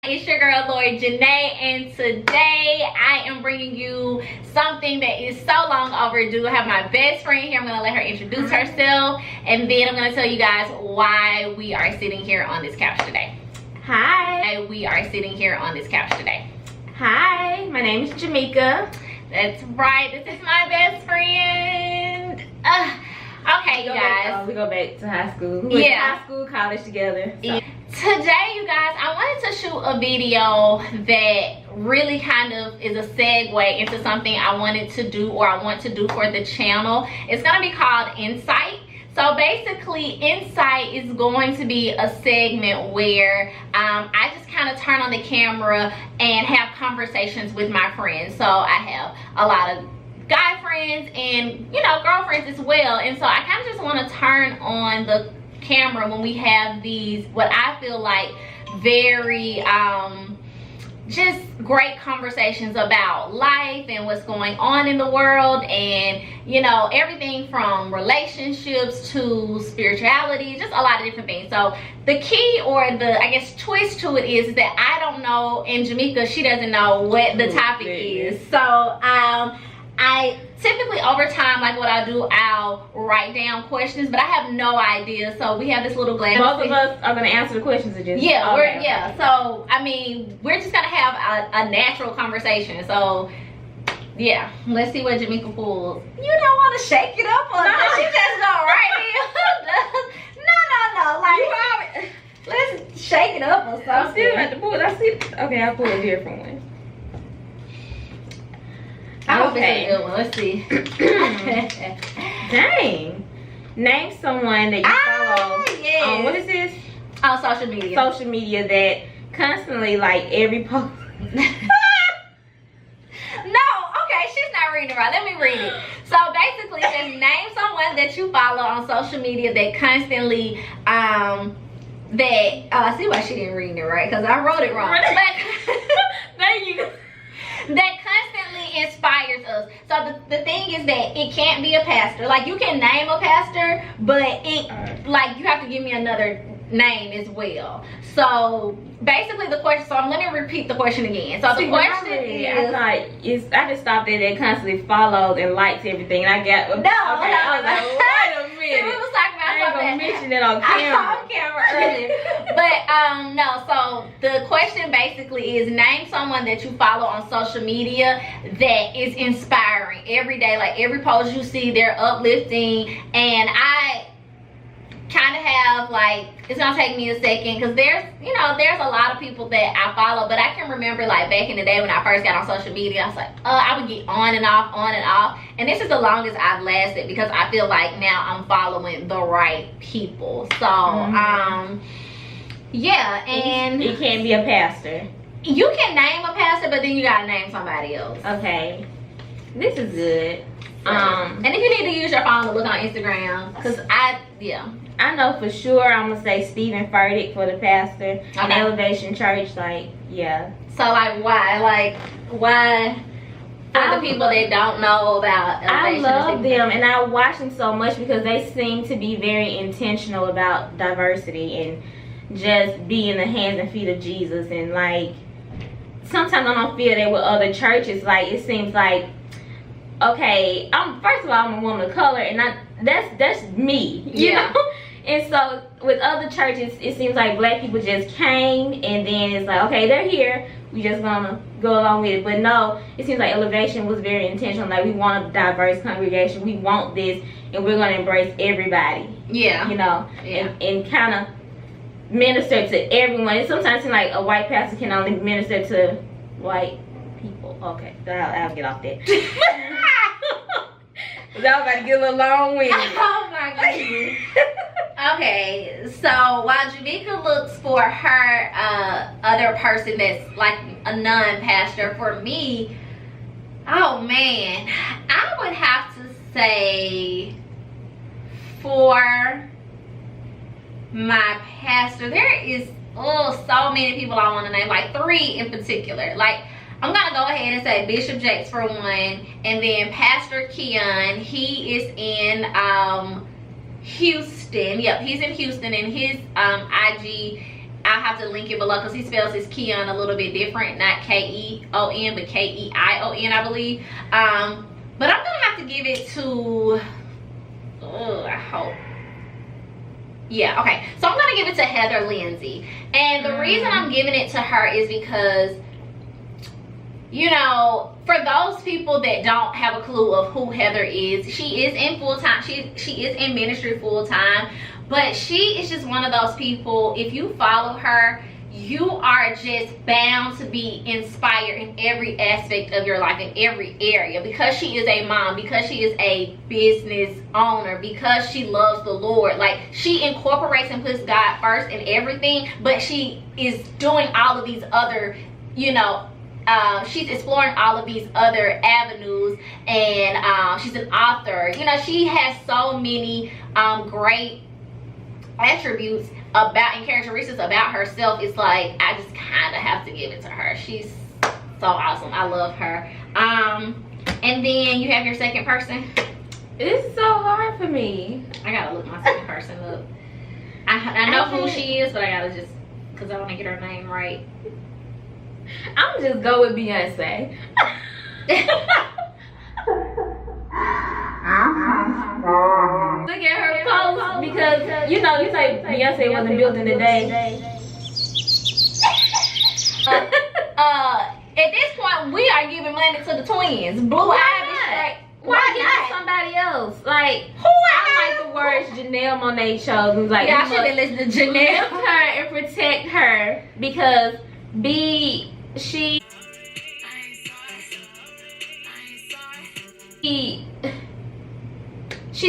It's your girl LoriJane, and today I am bringing you something that is so long overdue. I have my best friend here. I'm gonna let her introduce herself, and then I'm gonna tell you guys why we are sitting here on this couch today. Hi. We are sitting here on this couch today. Hi, my name is Jimika. That's right, this is my best friend. Okay, you guys. We go back to high school. We went to high school, college together. So. Today, you guys, I wanted to shoot a video that really kind of is a segue into something I wanted to do, or I want to do for the channel. It's gonna be called Insight. So basically, Insight is going to be a segment where I just kind of turn on the camera and have conversations with my friends. So I have a lot of guy friends and, you know, girlfriends as well. And so I kind of just want to turn on the camera when we have these, what I feel like, very just great conversations about life and what's going on in the world, and you know, everything from relationships to spirituality, just a lot of different things. So the key, or the, I guess, twist to it is that I don't know, and Jimika, she doesn't know what the topic is. So I typically, over time, like what I do, I'll write down questions, but I have no idea. So we have this little glass. Both of us are gonna answer the questions. Yeah, okay. So I mean, we're just gonna have a natural conversation. So yeah, let's see what Jimika pulls. You don't want to shake it up or no. She just go right in. No. Like, let's shake it up or something. I'm still at the pull. I see. Okay, I'll pull a different one. I hope it's a good one. Let's see. Dang. Name someone that you follow. Yes. What is this? On social media. Social media that constantly, like, every post. No, okay, she's not reading it right. Let me read it. So basically, it says name someone that you follow on social media that constantly, I see why she didn't read it right, because I wrote it wrong. Thank you. That constantly inspires us. So the thing is that it can't be a pastor. Like, you can name a pastor, but it like, you have to give me another name as well. So basically the question, so let me repeat the question again. So the question is, I just stopped there that constantly follows and likes everything. And I got no, okay, I was like, wait a minute. See, we was talking about I ain't something. gonna mention it on camera. On camera earlier. But no, so the question basically is, name someone that you follow on social media that is inspiring every day. Like, every post you see, they're uplifting. And I kind of have, like, it's gonna take me a second, because there's a lot of people that I follow, but I can remember, like, back in the day when I first got on social media, I was like, I would get on and off, and this is the longest I've lasted, because I feel like now I'm following the right people. So yeah. And it can't be a pastor. You can name a pastor, but then you gotta name somebody else. Okay, this is good. And if you need to use your phone to look on Instagram, because I know for sure I'm gonna say Stephen Furtick for the pastor in Elevation Church. Like, yeah. So like, why for the people that don't know about Elevation? I love them, and I watch them so much because they seem to be very intentional about diversity and just being the hands and feet of Jesus. And like, sometimes I don't feel that with other churches. Like, it seems like, okay, first of all, I'm a woman of color, and that's me, you know. And so with other churches, it seems like black people just came, and then it's like, okay, they're here, we just gonna go along with it. But no, it seems like Elevation was very intentional. Like, we want a diverse congregation, we want this, and we're gonna embrace everybody. Yeah, you know, and kind of minister to everyone. It sometimes seems like a white pastor can only minister to white people. Okay, I'll get off that. I was about to get a little long-winded. Oh my goodness. Okay, so while Jimika looks for her other person that's like a non-pastor, for me, oh man, I would have to say, for my pastor, there is so many people I want to name, like 3 in particular. Like, I'm gonna go ahead and say Bishop Jakes for one, and then Pastor Keon. He is in Houston. Yep, he's in Houston, and his IG, I'll have to link it below because he spells his Keon a little bit different, not K-E-O-N, but K-E-I-O-N, I believe. But I'm gonna have to give it to, I hope. Yeah, okay. So I'm gonna give it to Heather Lindsay. And the reason I'm giving it to her is because, you know, for those people that don't have a clue of who Heather is, she is in full-time, she is in ministry full-time, but she is just one of those people, if you follow her, you are just bound to be inspired in every aspect of your life, in every area, because she is a mom, because she is a business owner, because she loves the Lord. Like, she incorporates and puts God first in everything, but she is doing all of these other, you know, she's exploring all of these other avenues, and she's an author. You know, she has so many great attributes about and characteristics about herself. It's like, I just kind of have to give it to her. She's so awesome. I love her. And then you have your second person. It's so hard for me. I gotta look my second person up. I know who she is, but I gotta just, because I want to get her name right. I'm just go with Beyonce. Look at her post, because you know, you say Beyonce wasn't built in a day. At this point, we are giving money to the twins. Blue Ivy straight. Why not somebody else? Like, who I like the words Janelle Monáe chose. Was like, yeah, I should have listened to Janelle. Lift her and protect her, because she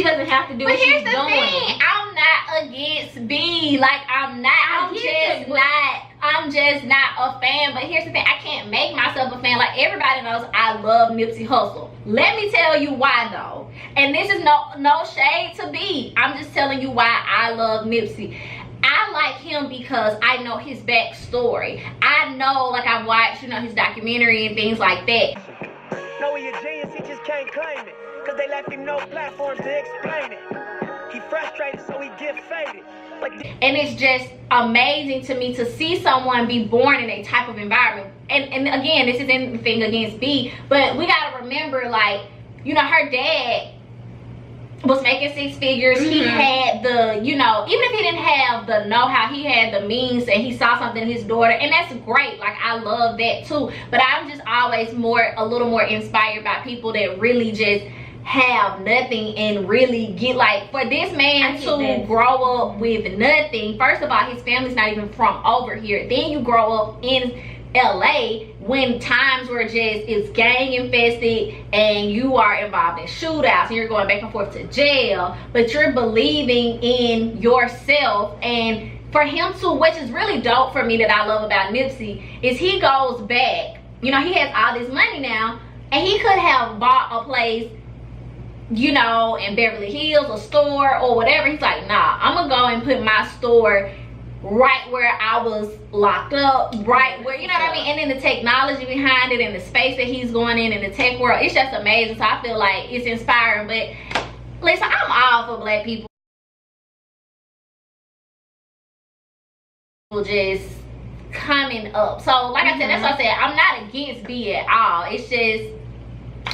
doesn't have to do what she's doing. But here's the thing, I'm not against B. Like, I'm just not a fan. But here's the thing, I can't make myself a fan. Like, everybody knows I love Nipsey Hussle. Let me tell you why though. And this is no shade to B. I'm just telling you why I love Nipsey. I like him because I know his backstory. I know, like, I watched, you know, his documentary and things like that. No, he a genius, he just can't claim it, cause they left him no platform to explain it. He frustrated, so he get faded. And it's just amazing to me to see someone be born in a type of environment. And again, this isn't anything against B, but we gotta remember, like, you know, her dad was making 6 figures. He had the, you know, even if he didn't have the know-how, he had the means, and he saw something in his daughter, and that's great. Like, I love that too. But I'm just always a little more inspired by people that really just have nothing and really get, like, for this man to grow up with nothing. First of all, his family's not even from over here. Then you grow up in LA when times were just, it's gang infested, and you are involved in shootouts, and you're going back and forth to jail, but you're believing in yourself. And for him to, which is really dope for me that I love about Nipsey, is he goes back, you know, he has all this money now, and he could have bought a place, you know, in Beverly Hills, a store or whatever. He's like, nah, I'm gonna go and put my store right where I was locked up, right where, you know what I mean? And then the technology behind it and the space that he's going in the tech world, it's just amazing. So I feel like it's inspiring. But listen, I'm all for black people just coming up. So like I said, that's what I said, I'm not against B at all. It's just,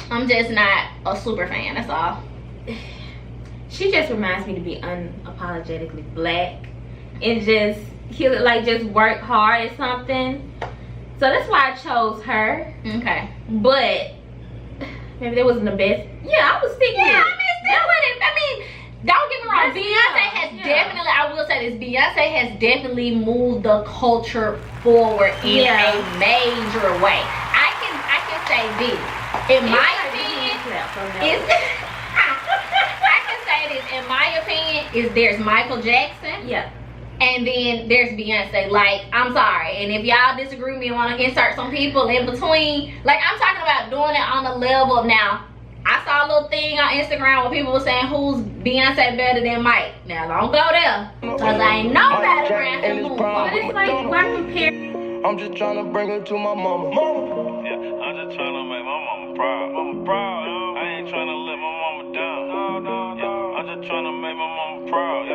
I'm just not a super fan, that's all. She just reminds me to be unapologetically black and just just work hard at something. So that's why I chose her. Okay. But maybe that wasn't the best. Yeah, I was thinking. Yeah, I mean, don't get me wrong. Beyonce has definitely, I will say this, Beyonce has definitely moved the culture forward in a major way. I can say this. In my opinion, I can say this. In my opinion, is there's Michael Jackson. Yeah. And then there's Beyonce. Like, I'm sorry, and if y'all disagree with me and want to insert some people in between, like, I'm talking about doing it on the level. Now, I saw a little thing on Instagram where people were saying, who's Beyonce better than Mike? Now, don't go there, because I ain't nobody around here moving. But it's like, why compare? I'm just trying to bring her to my mama. Yeah, I'm just trying to make my mama proud. Mama proud, I ain't trying to let my mama down. Yeah, I'm just trying to make my mama proud.